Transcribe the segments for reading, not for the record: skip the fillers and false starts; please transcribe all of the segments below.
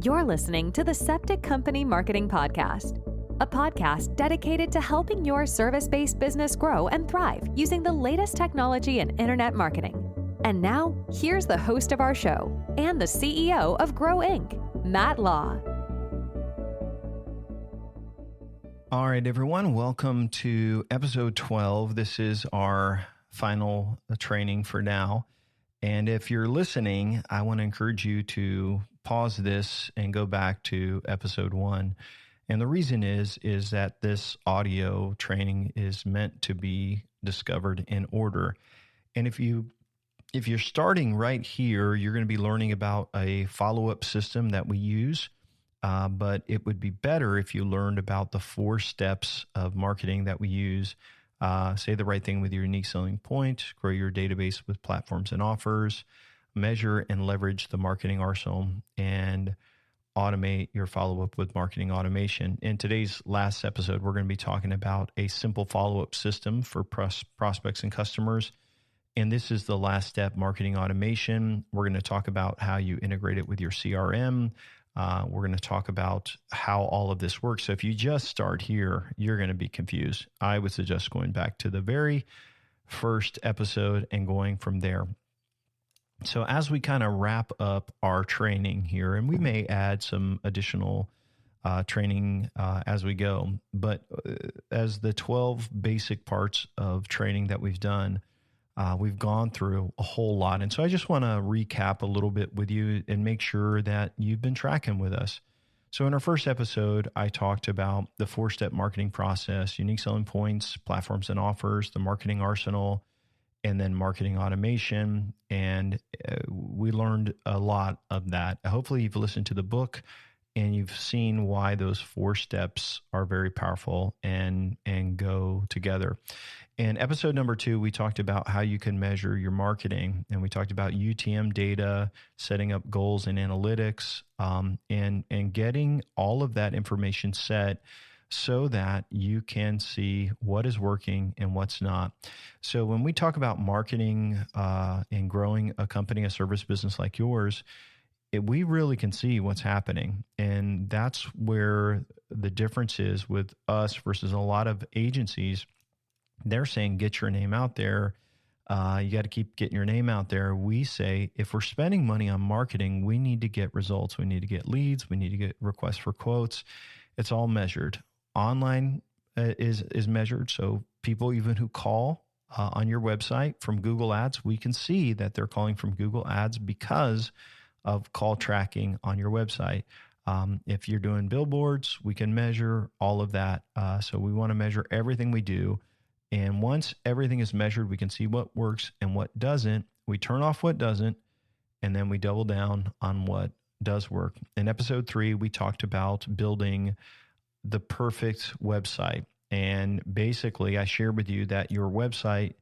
You're listening to the Septic Company Marketing Podcast, a podcast dedicated to helping your service-based business grow and thrive using the latest technology in internet marketing. And now, here's the host of our show and the CEO of Grow Inc., Matt Law. All right, everyone, welcome to episode 12. This is our final training for now. And if you're listening, I want to encourage you to pause this and go back to episode 1. And the reason is that this audio training is meant to be discovered in order. And if you're starting right here, you're going to be learning about a follow-up system that we use. But it would be better if you learned about the 4 steps of marketing that we use. Say the right thing with your unique selling point, grow your database with platforms and offers, measure and leverage the marketing arsenal, and automate your follow-up with marketing automation. In today's last episode, we're going to be talking about a simple follow-up system for prospects and customers. And this is the last step, marketing automation. We're going to talk about how you integrate it with your CRM. We're going to talk about how all of this works. So if you just start here, you're going to be confused. I would suggest going back to the very first episode and going from there. So as we kind of wrap up our training here, and we may add some additional training as we go, but as the 12 basic parts of training that we've done, we've gone through a whole lot. And so I just want to recap a little bit with you and make sure that you've been tracking with us. So in our first episode, I talked about the 4-step marketing process, unique selling points, platforms and offers, the marketing arsenal, and then marketing automation. And we learned a lot of that. Hopefully you've listened to the book and you've seen why those 4 steps are very powerful and go together. In episode number 2, we talked about how you can measure your marketing, and we talked about UTM data, setting up goals and analytics, and getting all of that information set so that you can see what is working and what's not. So when we talk about marketing and growing a company, a service business like yours, we really can see what's happening. And that's where the difference is with us versus a lot of agencies. They're saying, get your name out there. You got to keep getting your name out there. We say, if we're spending money on marketing, we need to get results. We need to get leads. We need to get requests for quotes. It's all measured. Online is measured. So people even who call on your website from Google Ads, we can see that they're calling from Google Ads because of call tracking on your website. If you're doing billboards, we can measure all of that. So we want to measure everything we do. And once everything is measured, we can see what works and what doesn't. We turn off what doesn't, and then we double down on what does work. In episode 3, we talked about building the perfect website. And basically, I shared with you that your website,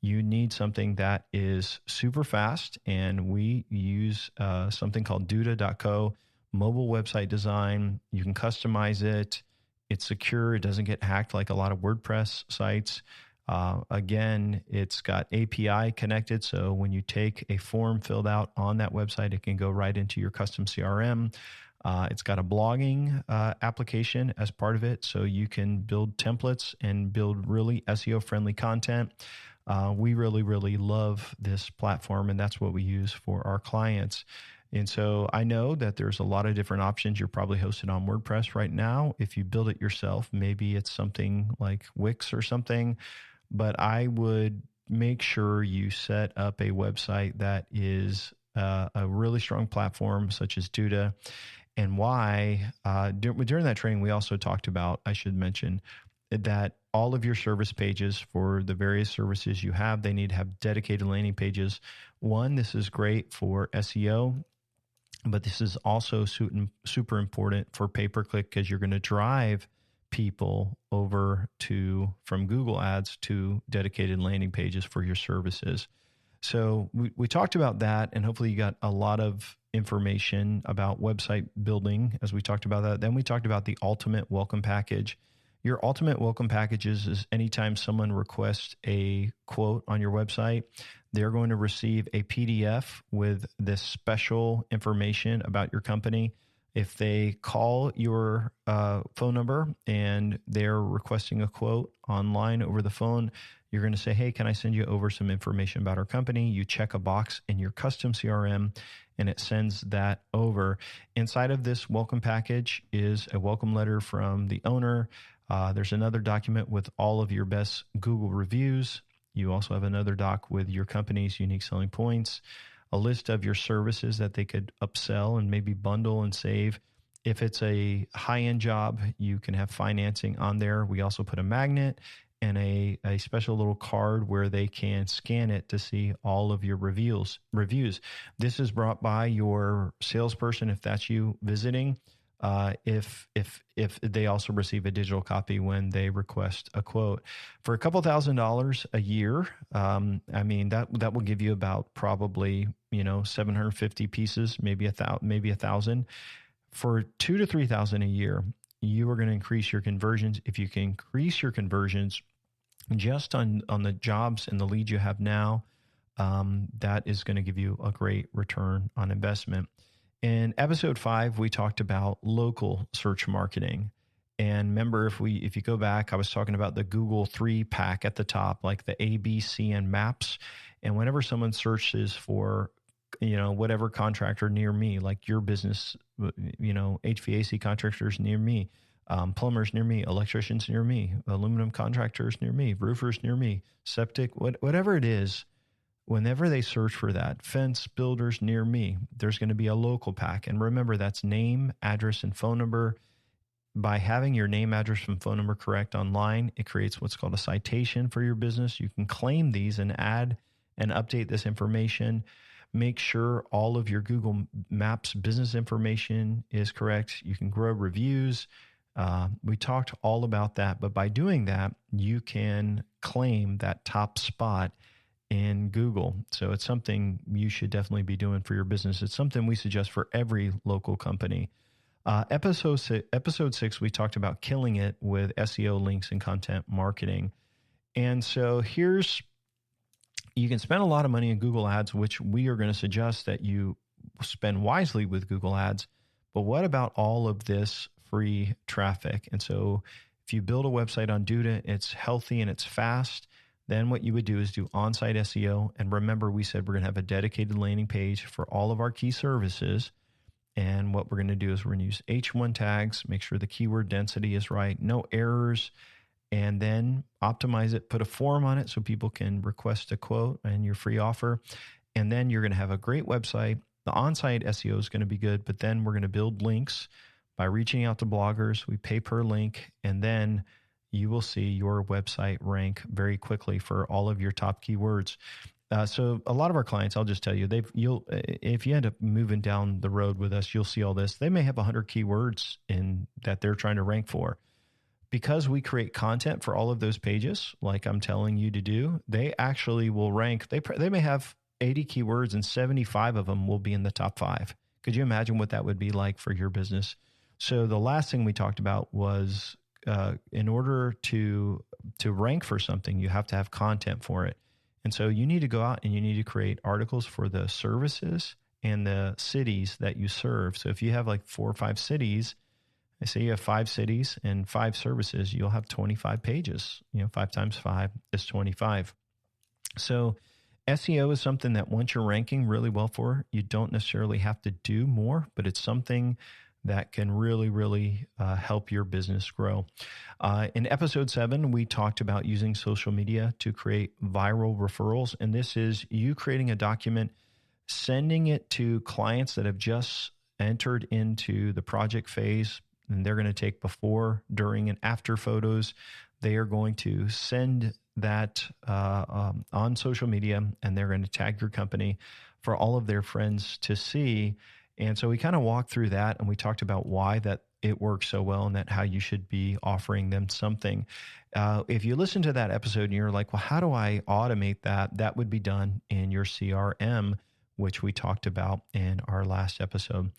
you need something that is super fast. And we use something called Duda.co, mobile website design. You can customize it. It's secure. It doesn't get hacked like a lot of WordPress sites. Again, it's got API connected. So when you take a form filled out on that website, it can go right into your custom CRM. It's got a blogging application as part of it. So you can build templates and build really SEO-friendly content. We really, really love this platform, and that's what we use for our clients. And so I know that there's a lot of different options. You're probably hosted on WordPress right now. If you build it yourself, maybe it's something like Wix or something. But I would make sure you set up a website that is a really strong platform such as Duda. And why? During that training, we also talked about, I should mention, that all of your service pages for the various services you have, they need to have dedicated landing pages. One, this is great for SEO. But this is also super important for pay-per-click because you're going to drive people over from Google Ads to dedicated landing pages for your services. So we talked about that, and hopefully you got a lot of information about website building as we talked about that. Then we talked about the ultimate welcome package. Your ultimate welcome packages is anytime someone requests a quote on your website, they're going to receive a PDF with this special information about your company. If they call your phone number and they're requesting a quote online over the phone, you're going to say, hey, can I send you over some information about our company? You check a box in your custom CRM and it sends that over. Inside of this welcome package is a welcome letter from the owner. There's another document with all of your best Google reviews. You also have another doc with your company's unique selling points, a list of your services that they could upsell and maybe bundle and save. If it's a high-end job, you can have financing on there. We also put a magnet and a special little card where they can scan it to see all of your reviews. This is brought by your salesperson if that's you visiting. If they also receive a digital copy when they request a quote for a couple $1,000s a year. That will give you about probably 750 pieces, maybe 1,000. For 2,000 to 3,000 a year, you are going to increase your conversions. If you can increase your conversions just on the jobs and the leads you have now, that is going to give you a great return on investment. In episode 5, we talked about local search marketing. And remember, if you go back, I was talking about the Google 3-pack at the top, like the A, B, C, and maps. And whenever someone searches for, whatever contractor near me, like your business, HVAC contractors near me, plumbers near me, electricians near me, aluminum contractors near me, roofers near me, septic, whatever it is. Whenever they search for that, fence builders near me, there's going to be a local pack. And remember, that's name, address, and phone number. By having your name, address, and phone number correct online, it creates what's called a citation for your business. You can claim these and add and update this information. Make sure all of your Google Maps business information is correct. You can grow reviews. We talked all about that. But by doing that, you can claim that top spot in Google. So it's something you should definitely be doing for your business. It's something we suggest for every local company. Episode 6, we talked about killing it with SEO, links, and content marketing. And so you can spend a lot of money in Google Ads, which we are going to suggest that you spend wisely with Google Ads. But what about all of this free traffic? And so if you build a website on Duda, it's healthy and it's fast. Then what you would do is do on-site SEO. And remember, we said we're going to have a dedicated landing page for all of our key services. And what we're going to do is we're going to use H1 tags, make sure the keyword density is right, no errors, and then optimize it, put a form on it so people can request a quote and your free offer. And then you're going to have a great website. The on-site SEO is going to be good, but then we're going to build links by reaching out to bloggers. We pay per link, and then you will see your website rank very quickly for all of your top keywords. So a lot of our clients, I'll just tell you, if you end up moving down the road with us, you'll see all this. They may have 100 keywords in that they're trying to rank for. Because we create content for all of those pages, like I'm telling you to do, they actually will rank. They may have 80 keywords and 75 of them will be in the top 5. Could you imagine what that would be like for your business? So the last thing we talked about was in order to rank for something, you have to have content for it. And so you need to go out and you need to create articles for the services and the cities that you serve. So if you have like 4 or 5 cities, I say you have 5 cities and 5 services, you'll have 25 pages. 5 times 5 is 25. So SEO is something that once you're ranking really well for, you don't necessarily have to do more, but it's something that can really, really help your business grow. In episode 7, we talked about using social media to create viral referrals. And this is you creating a document, sending it to clients that have just entered into the project phase, and they're going to take before, during, and after photos. They are going to send that on social media, and they're going to tag your company for all of their friends to see. And so we kind of walked through that, and we talked about why that it works so well and that how you should be offering them something. If you listen to that episode and you're like, well, how do I automate that? That would be done in your CRM, which we talked about in our last episode.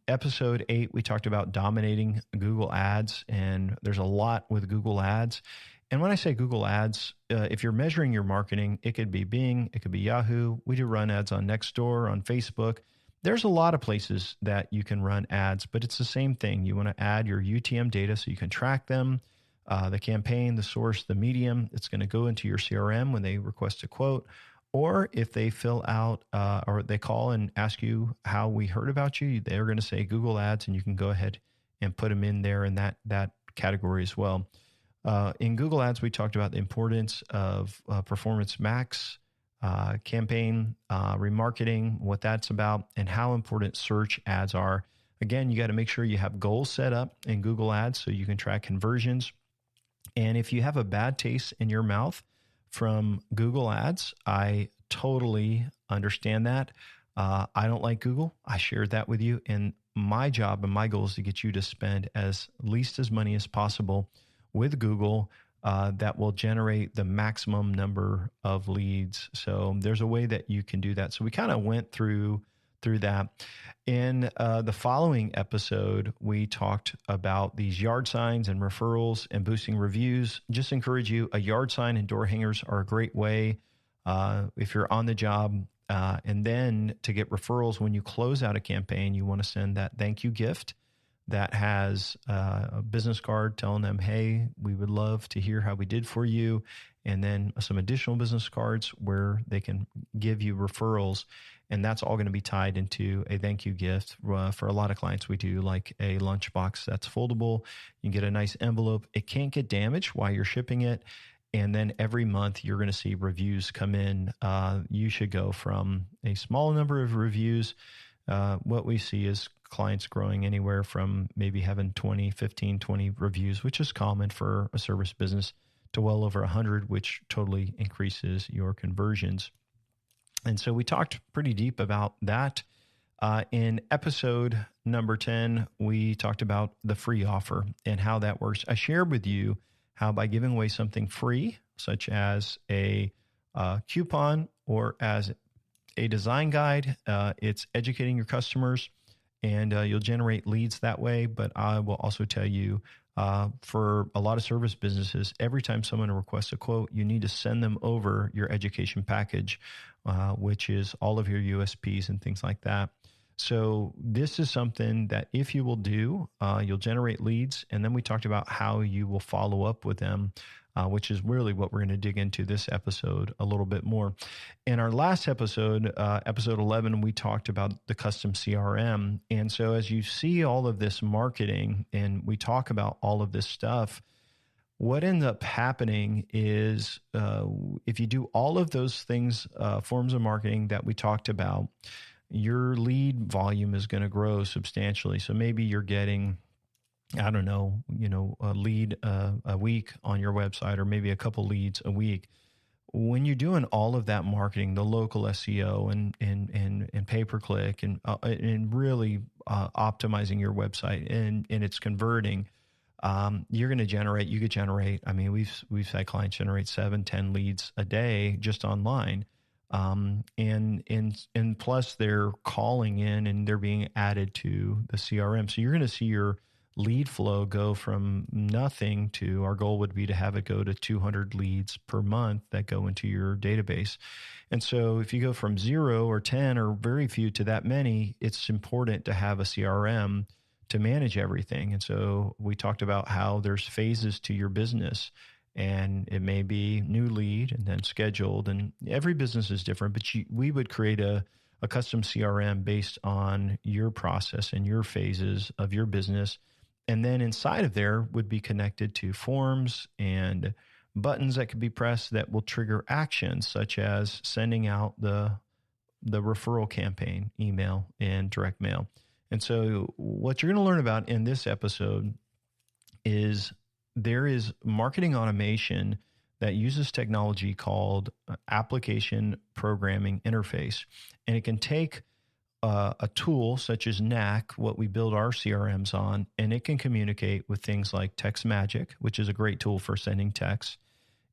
Episode 8, we talked about dominating Google Ads, and there's a lot with Google Ads. And when I say Google Ads, if you're measuring your marketing, it could be Bing, it could be Yahoo. We do run ads on Nextdoor, on Facebook. There's a lot of places that you can run ads, but it's the same thing. You want to add your UTM data so you can track them, the campaign, the source, the medium. It's going to go into your CRM when they request a quote, or if they fill out or they call and ask you how we heard about you, they're going to say Google Ads, and you can go ahead and put them in there in that category as well. In Google Ads, we talked about the importance of Performance Max campaign, remarketing, what that's about, and how important search ads are. Again, you got to make sure you have goals set up in Google Ads so you can track conversions. And if you have a bad taste in your mouth from Google Ads, I totally understand that. I don't like Google. I shared that with you. And my job and my goal is to get you to spend as money as possible with Google that will generate the maximum number of leads. So there's a way that you can do that. So we kind of went through that. In the following episode, we talked about these yard signs and referrals and boosting reviews. Just encourage you, a yard sign and door hangers are a great way if you're on the job. And then to get referrals, when you close out a campaign, you want to send that thank you gift that has a business card telling them, hey, we would love to hear how we did for you. And then some additional business cards where they can give you referrals. And that's all going to be tied into a thank you gift. For a lot of clients, we do like a lunchbox that's foldable. You can get a nice envelope. It can't get damaged while you're shipping it. And then every month you're going to see reviews come in. You should go from a small number of reviews. What we see is clients growing anywhere from maybe having 15, 20 reviews, which is common for a service business, to well over 100, which totally increases your conversions. And so we talked pretty deep about that. In episode number 10, we talked about the free offer and how that works. I shared with you how by giving away something free, such as a coupon or as a design guide, it's educating your customers, and you'll generate leads that way. But I will also tell you, for a lot of service businesses, every time someone requests a quote, you need to send them over your education package, which is all of your USPs and things like that. So this is something that if you will do, you'll generate leads. And then we talked about how you will follow up with them, which is really what we're going to dig into this episode a little bit more. In our last episode, episode 11, we talked about the custom CRM. And so as you see all of this marketing and we talk about all of this stuff, what ends up happening is if you do all of those things, forms of marketing that we talked about, your lead volume is going to grow substantially. So maybe you're getting, I don't know, a lead a week on your website, or maybe a couple leads a week. When you're doing all of that marketing, the local SEO and pay-per-click and really optimizing your website and it's converting, you could generate, I mean, we've had clients generate 7-10 leads a day just online. And plus they're calling in and they're being added to the CRM. So you're going to see your lead flow go from nothing to, our goal would be to have it go to 200 leads per month that go into your database. And so if you go from 0 or 10 or very few to that many, it's important to have a CRM to manage everything. And so we talked about how there's phases to your business. And it may be new lead and then scheduled, and every business is different, but we would create a custom CRM based on your process and your phases of your business. And then inside of there would be connected to forms and buttons that could be pressed that will trigger actions, such as sending out the referral campaign, email and direct mail. And so what you're going to learn about in this episode is there is marketing automation that uses technology called application programming interface. And it can take a tool such as NAC, what we build our CRMs on, and it can communicate with things like Text Magic, which is a great tool for sending text.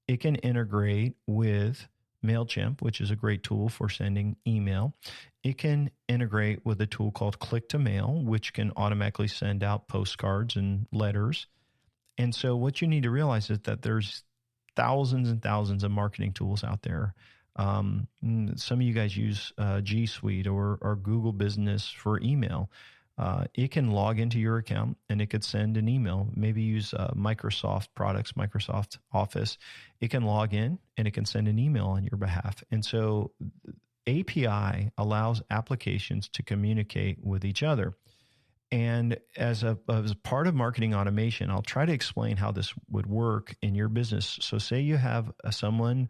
It can integrate with MailChimp, which is a great tool for sending email. It can integrate with a tool called Click to Mail, which can automatically send out postcards and letters. And so what you need to realize is that there's thousands and thousands of marketing tools out there. Some of you guys use G Suite or Google Business for email. It can log into your account and it could send an email. Maybe use Microsoft products, Microsoft Office. It can log in and it can send an email on your behalf. And so API allows applications to communicate with each other. And as a part of marketing automation, I'll try to explain how this would work in your business. So say you have someone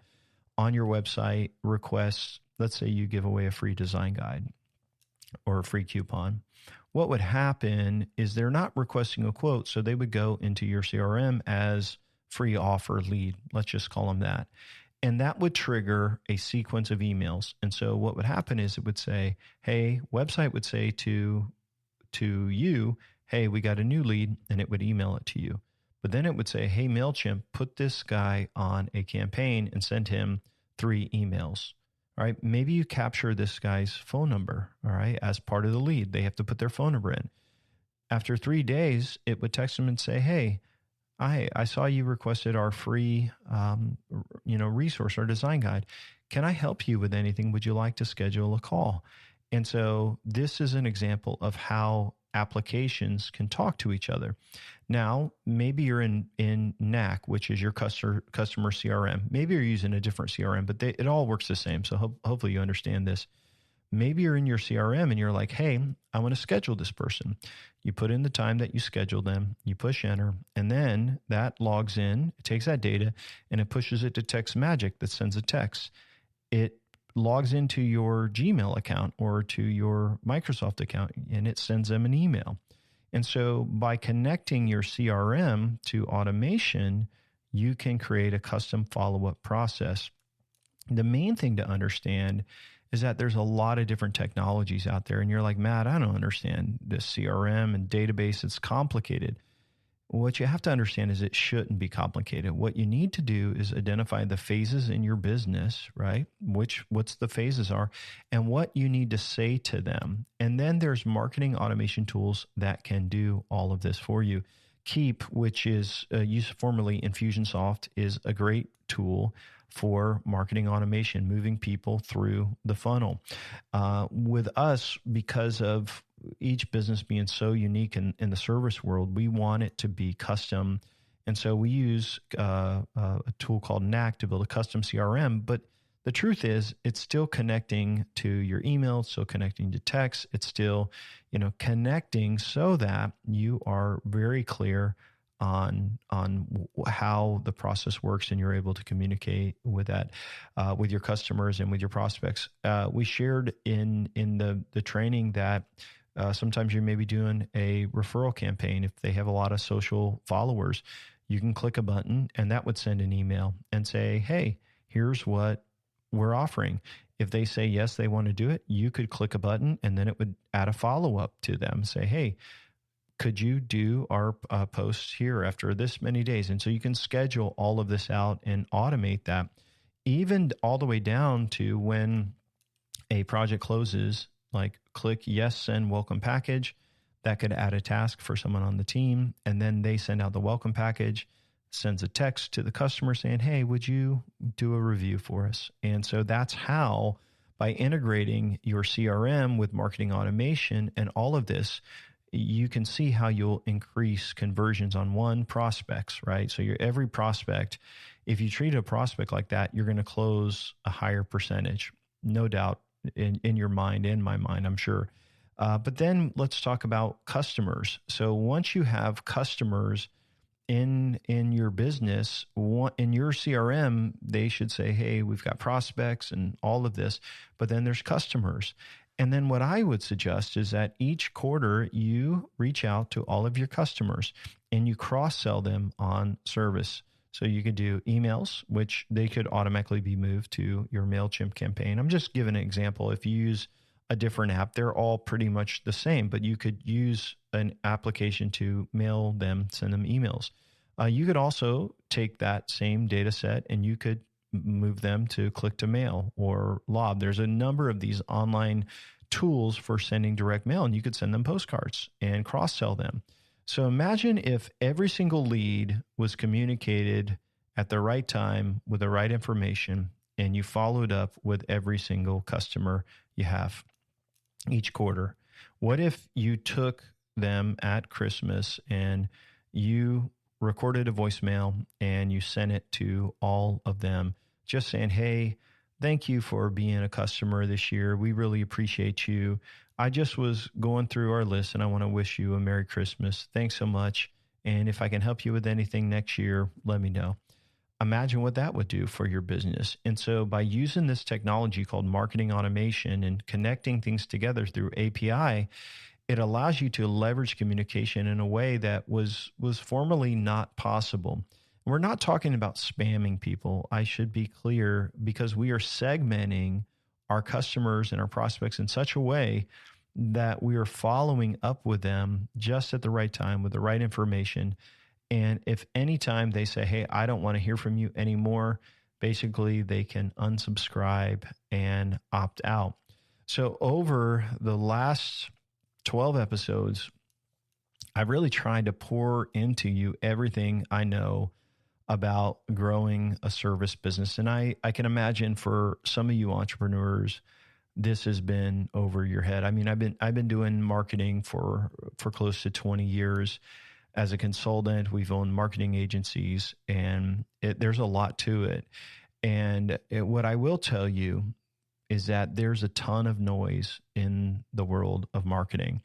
on your website requests, let's say you give away a free design guide or a free coupon. What would happen is they're not requesting a quote, so they would go into your CRM as free offer lead. Let's just call them that. And that would trigger a sequence of emails. And so what would happen is it would say, hey, website would say to you, hey, we got a new lead, and it would email it to you. But then it would say, hey, MailChimp, put this guy on a campaign and send him 3 emails. All right, maybe you capture this guy's phone number, all right, as part of the lead. They have to put their phone number in. After 3 days, it would text them and say, hey, I saw you requested our free, resource, our design guide. Can I help you with anything? Would you like to schedule a call? And so this is an example of how applications can talk to each other. Now, maybe you're in NAC, which is your customer CRM. Maybe you're using a different CRM, but it all works the same. So hopefully you understand this. Maybe you're in your CRM and you're like, hey, I want to schedule this person. You put in the time that you scheduled them, you push enter, and then that logs in, it takes that data, and it pushes it to Text Magic that sends a text. It logs into your Gmail account or to your Microsoft account, and it sends them an email. And so by connecting your CRM to automation, you can create a custom follow-up process. The main thing to understand is that there's a lot of different technologies out there, and you're like, Matt, I don't understand this CRM and database. It's complicated. What you have to understand is it shouldn't be complicated. What you need to do is identify the phases in your business, right? What's the phases are and what you need to say to them. And then there's marketing automation tools that can do all of this for you. Keep, which is used formerly Infusionsoft, is a great tool for marketing automation, moving people through the funnel. With us, because of each business being so unique in the service world, we want it to be custom. And so we use a tool called NAC to build a custom CRM. But the truth is, it's still connecting to your email, it's still connecting to text, it's still, connecting so that you are very clear on how the process works, and you're able to communicate with that with your customers and with your prospects. We shared in the training that sometimes you may be doing a referral campaign. If they have a lot of social followers, you can click a button and that would send an email and say, hey, here's what we're offering. If they say yes, they want to do it, you could click a button and then it would add a follow-up to them. Say, hey, could you do our posts here after this many days? And so you can schedule all of this out and automate that, even all the way down to when a project closes, like click yes, send welcome package. That could add a task for someone on the team. And then they send out the welcome package, sends a text to the customer saying, hey, would you do a review for us? And so that's how, by integrating your CRM with marketing automation and all of this, you can see how you'll increase conversions on prospects, right? So every prospect, if you treat a prospect like that, you're going to close a higher percentage, no doubt, in your mind, in my mind, I'm sure. But then let's talk about customers. So once you have customers in your business, in your CRM, they should say, hey, we've got prospects and all of this, but then there's customers. And then what I would suggest is that each quarter you reach out to all of your customers and you cross-sell them on service. So you could do emails, which they could automatically be moved to your MailChimp campaign. I'm just giving an example. If you use a different app, they're all pretty much the same, but you could use an application to mail them, send them emails. You could also take that same data set and you could move them to click to mail or lob. There's a number of these online tools for sending direct mail, and you could send them postcards and cross-sell them. So imagine if every single lead was communicated at the right time with the right information and you followed up with every single customer you have each quarter? What if you took them at Christmas and you recorded a voicemail and you sent it to all of them, just saying, hey, thank you for being a customer this year. We really appreciate you. I just was going through our list and I want to wish you a Merry Christmas. Thanks so much. And if I can help you with anything next year, let me know. Imagine what that would do for your business. And so by using this technology called marketing automation and connecting things together through API, it allows you to leverage communication in a way that was formerly not possible. We're not talking about spamming people. I should be clear, because we are segmenting our customers and our prospects in such a way that we are following up with them just at the right time with the right information. And if anytime they say, hey, I don't want to hear from you anymore, basically they can unsubscribe and opt out. So over the last 12 episodes, I've really tried to pour into you everything I know about growing a service business. And I can imagine for some of you entrepreneurs, this has been over your head. I mean, I've been doing marketing for close to 20 years. As a consultant, we've owned marketing agencies, and there's a lot to it. And what I will tell you is that there's a ton of noise in the world of marketing.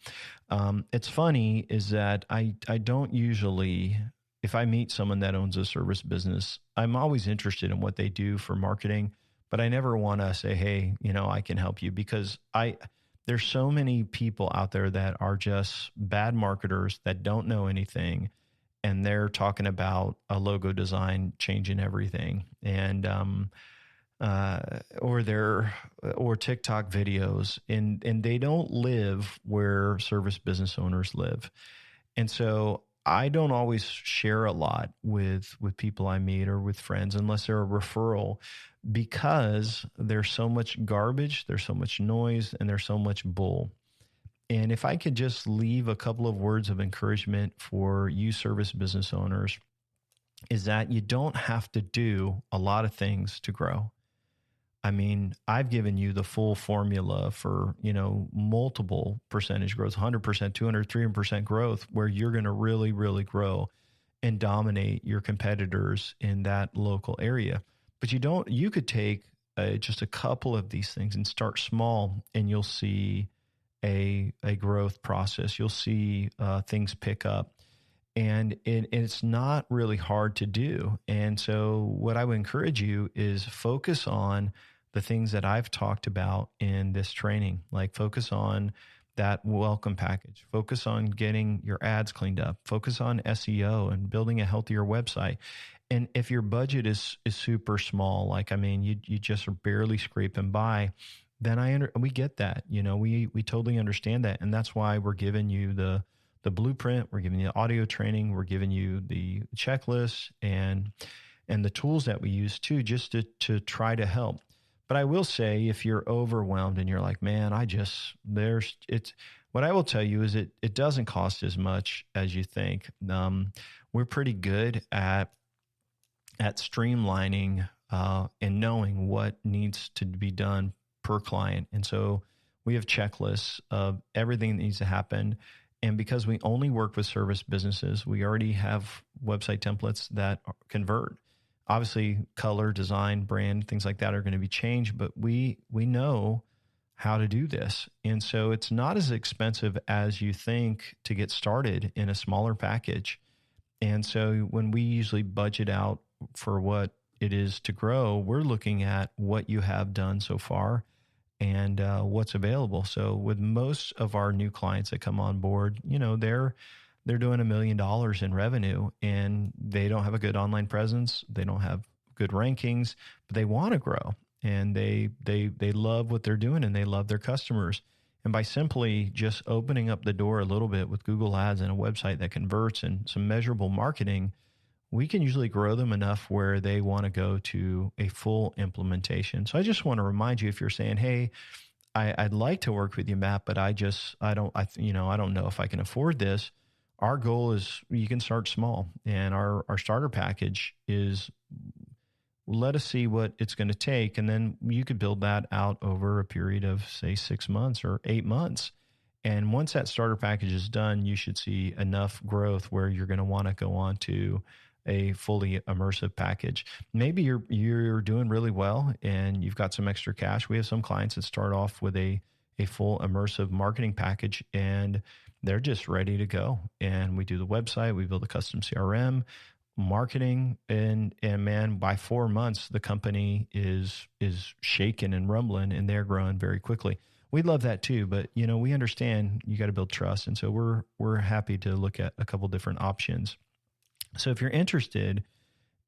It's funny is that I don't usually, if I meet someone that owns a service business, I'm always interested in what they do for marketing, but I never want to say, hey, I can help you, because there's so many people out there that are just bad marketers that don't know anything, and they're talking about a logo design changing everything, and or TikTok videos, and they don't live where service business owners live. And so I don't always share a lot with people I meet or with friends unless they're a referral, because there's so much garbage, there's so much noise, and there's so much bull. And if I could just leave a couple of words of encouragement for you service business owners, is that you don't have to do a lot of things to grow. I mean, I've given you the full formula for, multiple percentage growth, 100%, 200, 300% growth, where you're going to really, really grow and dominate your competitors in that local area. But you could take just a couple of these things and start small, and you'll see a growth process. You'll see things pick up. And it's not really hard to do. And so what I would encourage you is focus on the things that I've talked about in this training, like focus on that welcome package, focus on getting your ads cleaned up, focus on SEO and building a healthier website. And if your budget is super small, you just are barely scraping by, then we get that. We totally understand that. And that's why we're giving you the blueprint, we're giving you the audio training, we're giving you the checklist and the tools that we use too, just to try to help. But I will say, if you're overwhelmed and you're like, man, what I will tell you is it doesn't cost as much as you think. We're pretty good at streamlining and knowing what needs to be done per client. And so we have checklists of everything that needs to happen. And because we only work with service businesses, we already have website templates that convert. Obviously, color, design, brand, things like that are going to be changed, but we know how to do this. And so it's not as expensive as you think to get started in a smaller package. And so when we usually budget out for what it is to grow, we're looking at what you have done so far and what's available. So with most of our new clients that come on board, they're doing $1 million in revenue, and they don't have a good online presence. They don't have good rankings, but they want to grow, and they love what they're doing, and they love their customers. And by simply just opening up the door a little bit with Google Ads and a website that converts and some measurable marketing, we can usually grow them enough where they want to go to a full implementation. So I just want to remind you, if you're saying, hey, I'd like to work with you, Matt, but I don't know if I can afford this. Our goal is you can start small, and our starter package is let us see what it's going to take. And then you could build that out over a period of, say, 6 months or 8 months. And once that starter package is done, you should see enough growth where you're going to want to go on to a fully immersive package. Maybe you're doing really well and you've got some extra cash. We have some clients that start off with a full immersive marketing package and they're just ready to go. And we do the website, we build a custom CRM, marketing, and man, by 4 months, the company is shaking and rumbling and they're growing very quickly. We love that too, but we understand you got to build trust. And so we're happy to look at a couple different options. So if you're interested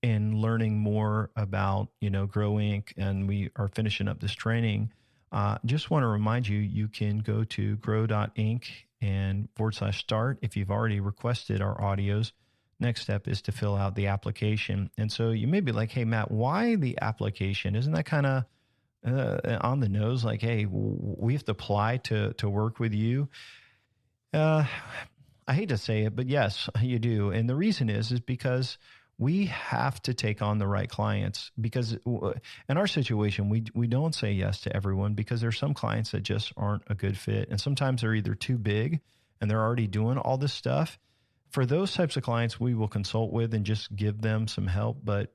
in learning more about, Grow Inc., and we are finishing up this training, just want to remind you, you can go to grow.inc and /start. If you've already requested our audios, next step is to fill out the application. And so you may be like, hey, Matt, why the application? Isn't that kind of on the nose? Like, hey, we have to apply to work with you. I hate to say it, but yes, you do. And the reason is because we have to take on the right clients, because in our situation, we don't say yes to everyone because there's some clients that just aren't a good fit. And sometimes they're either too big and they're already doing all this stuff. For those types of clients, we will consult with and just give them some help. But,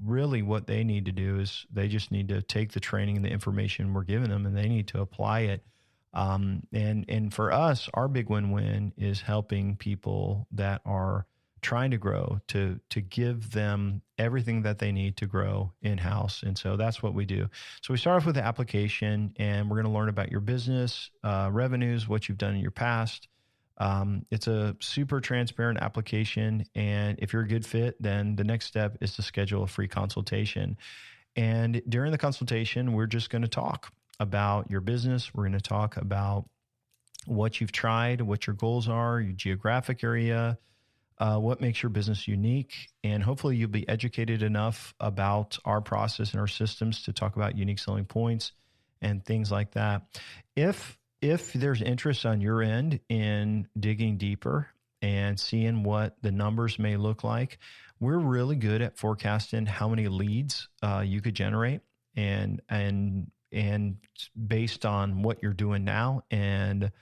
really what they need to do is they just need to take the training and the information we're giving them and they need to apply it. And for us, our big win-win is helping people that are trying to grow to give them everything that they need to grow in-house. And so that's what we do. So we start off with the application and we're going to learn about your business, revenues, what you've done in your past. It's a super transparent application. And if you're a good fit, then the next step is to schedule a free consultation. And during the consultation, we're just going to talk about your business. We're going to talk about what you've tried, what your goals are, your geographic area, what makes your business unique. And hopefully you'll be educated enough about our process and our systems to talk about unique selling points and things like that. If there's interest on your end in digging deeper and seeing what the numbers may look like, we're really good at forecasting how many leads you could generate and based on what you're doing now and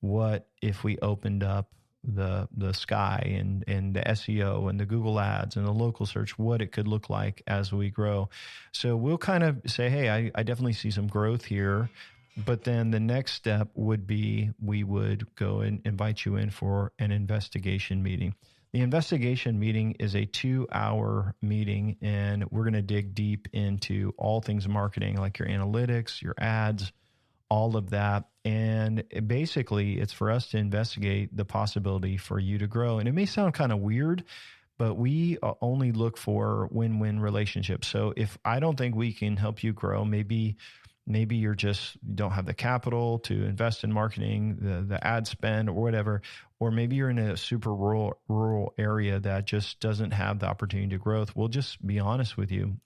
what if we opened up the sky and the SEO and the Google ads and the local search, what it could look like as we grow. So we'll kind of say, hey, I definitely see some growth here. But then the next step would be we would go and invite you in for an investigation meeting. The investigation meeting is a 2-hour meeting, and we're going to dig deep into all things marketing, like your analytics, your ads, all of that. And basically, it's for us to investigate the possibility for you to grow. And it may sound kind of weird, but we only look for win-win relationships. So if I don't think we can help you grow, maybe you don't have the capital to invest in marketing, the ad spend or whatever, or maybe you're in a super rural area that just doesn't have the opportunity to grow. We'll just be honest with you.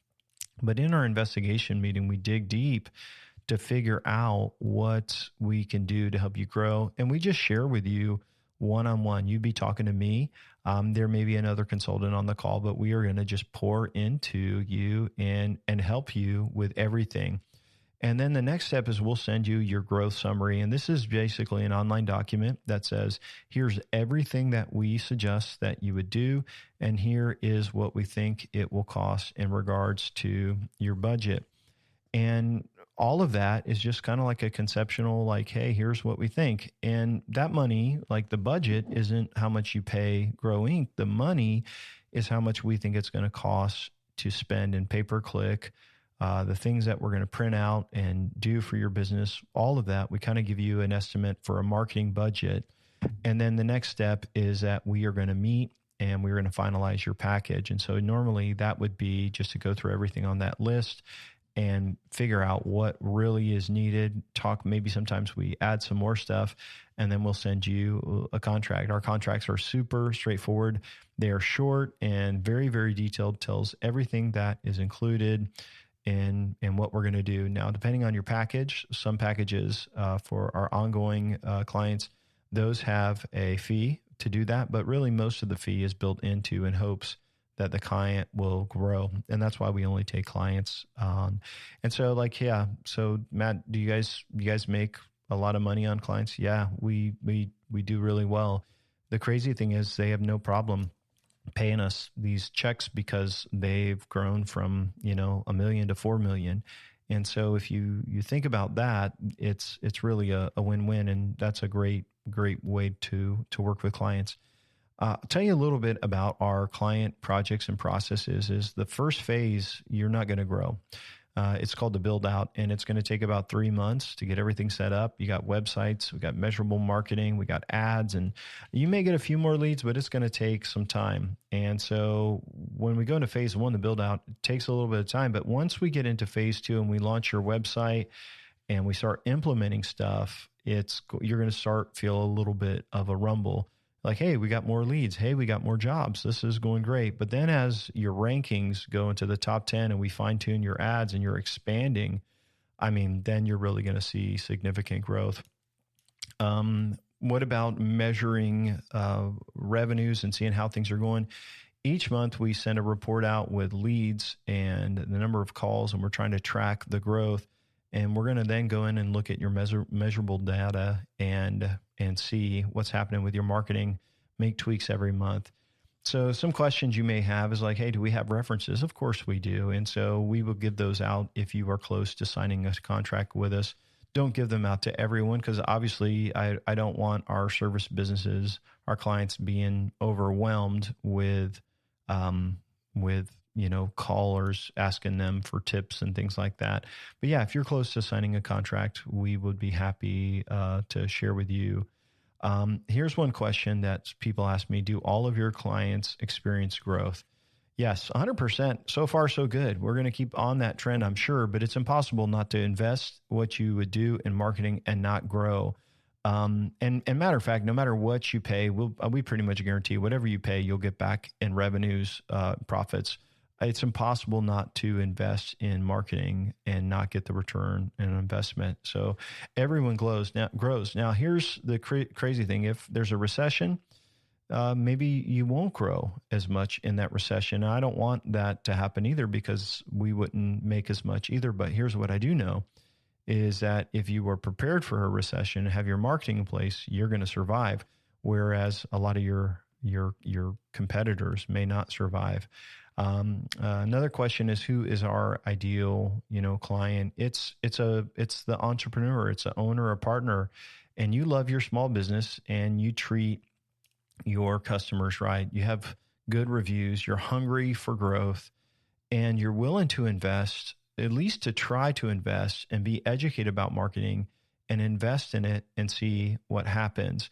But in our investigation meeting, we dig deep to figure out what we can do to help you grow. And we just share with you one-on-one. You'd be talking to me. There may be another consultant on the call, but we are going to just pour into you and help you with everything. And then the next step is we'll send you your growth summary. And this is basically an online document that says, here's everything that we suggest that you would do. And here is what we think it will cost in regards to your budget. And all of that is just kind of like a conceptual, like, hey, here's what we think. And that money, like the budget, isn't how much you pay Grow Inc. The money is how much we think it's going to cost to spend in pay-per-click, the things that we're going to print out and do for your business, all of that. We kind of give you an estimate for a marketing budget. And then the next step is that we are going to meet and we're going to finalize your package. And so normally that would be just to go through everything on that list and figure out what really is needed. Maybe sometimes we add some more stuff, and then we'll send you a contract. Our contracts are super straightforward. They are short and very, very detailed, tells everything that is included and what we're going to do. Now, depending on your package, some packages for our ongoing clients, those have a fee to do that, but really most of the fee is built into in hopes that the client will grow. And that's why we only take clients on. And so like, yeah. So Matt, do you guys make a lot of money on clients? Yeah, we do really well. The crazy thing is they have no problem paying us these checks because they've grown from, $1 million to 4 million. And so if you think about that, it's really a win-win. And that's a great way to work with clients. I'll tell you a little bit about our client projects and processes. Is the first phase, you're not going to grow. It's called the build out, and it's going to take about 3 months to get everything set up. You got websites, we got measurable marketing, we got ads, and you may get a few more leads, but it's going to take some time. And so when we go into phase one, the build out, it takes a little bit of time. But once we get into phase two and we launch your website and we start implementing stuff, you're going to start feel a little bit of a rumble. Like, hey, we got more leads. Hey, we got more jobs. This is going great. But then as your rankings go into the top 10 and we fine tune your ads and you're expanding, then you're really going to see significant growth. What about measuring revenues and seeing how things are going? Each month we send a report out with leads and the number of calls, and we're trying to track the growth. And we're going to then go in and look at your measurable data and see what's happening with your marketing, make tweaks every month. So some questions you may have is like, hey, do we have references? Of course we do. And so we will give those out if you are close to signing a contract with us. Don't give them out to everyone because obviously I don't want our service businesses, our clients being overwhelmed with callers asking them for tips and things like that. But yeah, if you're close to signing a contract, we would be happy to share with you. Here's one question that people ask me: do all of your clients experience growth? Yes, 100%. So far, so good. We're going to keep on that trend, I'm sure, but it's impossible not to invest what you would do in marketing and not grow. And matter of fact, no matter what you pay, we pretty much guarantee whatever you pay, you'll get back in revenues, profits. It's impossible not to invest in marketing and not get the return in an investment. So everyone grows. Now, here's the crazy thing. If there's a recession, maybe you won't grow as much in that recession. I don't want that to happen either because we wouldn't make as much either. But here's what I do know is that if you were prepared for a recession and have your marketing in place, you're going to survive. Whereas a lot of your competitors may not survive. Another question is, who is our ideal, client? It's the entrepreneur, it's the owner or partner, and you love your small business and you treat your customers right. You have good reviews, you're hungry for growth, and you're willing to invest, at least to try to invest and be educated about marketing and invest in it and see what happens.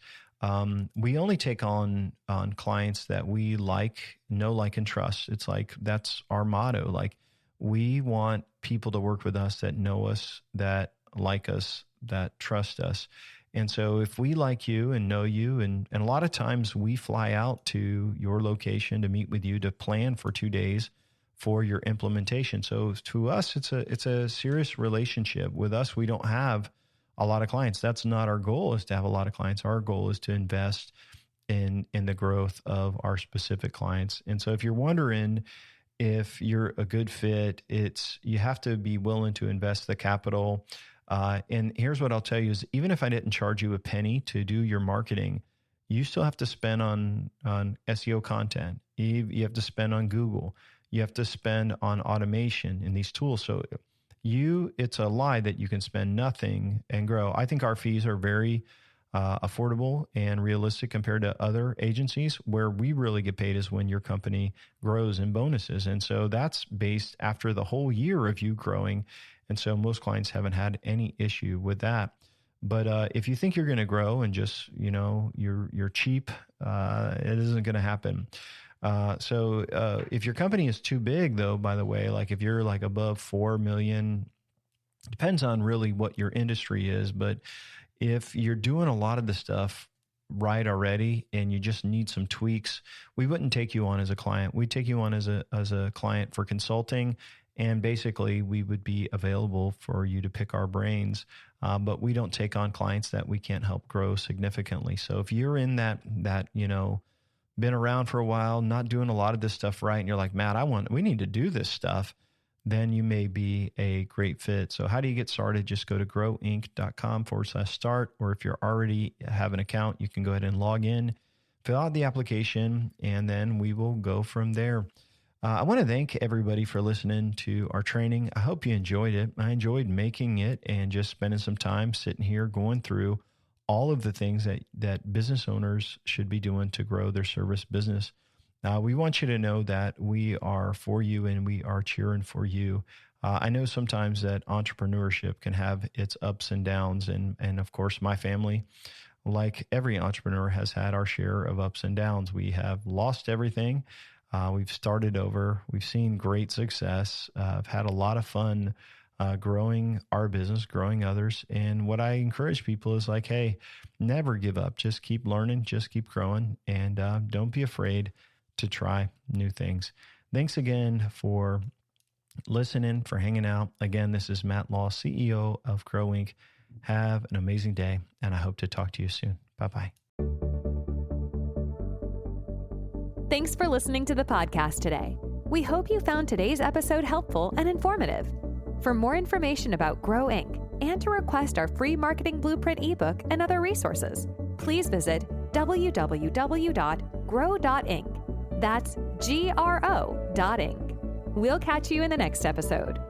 We only take on clients that we know, like, and trust. It's like, that's our motto. Like, we want people to work with us that know us, that like us, that trust us. And so if we like you and know you, and a lot of times we fly out to your location to meet with you, to plan for 2 days for your implementation. So to us, it's a serious relationship. With us, we don't have a lot of clients. That's not our goal, is to have a lot of clients. Our goal is to invest in the growth of our specific clients. And so if you're wondering if you're a good fit, you have to be willing to invest the capital. And here's what I'll tell you is, even if I didn't charge you a penny to do your marketing, you still have to spend on SEO content. You have to spend on Google. You have to spend on automation in these tools. So it's a lie that you can spend nothing and grow. I think our fees are very affordable and realistic compared to other agencies. Where we really get paid is when your company grows in bonuses. And so that's based after the whole year of you growing. And so most clients haven't had any issue with that. But if you think you're going to grow and just, you're cheap, it isn't going to happen. So if your company is too big, though, by the way, like if you're like above 4 million, depends on really what your industry is. But if you're doing a lot of the stuff right already and you just need some tweaks, we wouldn't take you on as a client. We'd take you on as a client for consulting. And basically, we would be available for you to pick our brains, but we don't take on clients that we can't help grow significantly. So if you're in that been around for a while, not doing a lot of this stuff right, and you're like, Matt, we need to do this stuff, then you may be a great fit. So how do you get started? Just go to growinc.com/start, or if you're already have an account, you can go ahead and log in, fill out the application, and then we will go from there. I want to thank everybody for listening to our training. I hope you enjoyed it. I enjoyed making it and just spending some time sitting here going through all of the things that business owners should be doing to grow their service business. We want you to know that we are for you and we are cheering for you. I know sometimes that entrepreneurship can have its ups and downs. And of course, my family, like every entrepreneur, has had our share of ups and downs. We have lost everything. We've started over. We've seen great success. I've had a lot of fun growing our business, growing others. And what I encourage people is like, hey, never give up. Just keep learning, just keep growing, and don't be afraid to try new things. Thanks again for listening, for hanging out. Again, this is Matt Law, CEO of Grow Inc. Have an amazing day, and I hope to talk to you soon. Bye-bye. Thanks for listening to the podcast today. We hope you found today's episode helpful and informative. For more information about Grow Inc. and to request our free marketing blueprint ebook and other resources, please visit www.grow.inc. That's GRO.inc. We'll catch you in the next episode.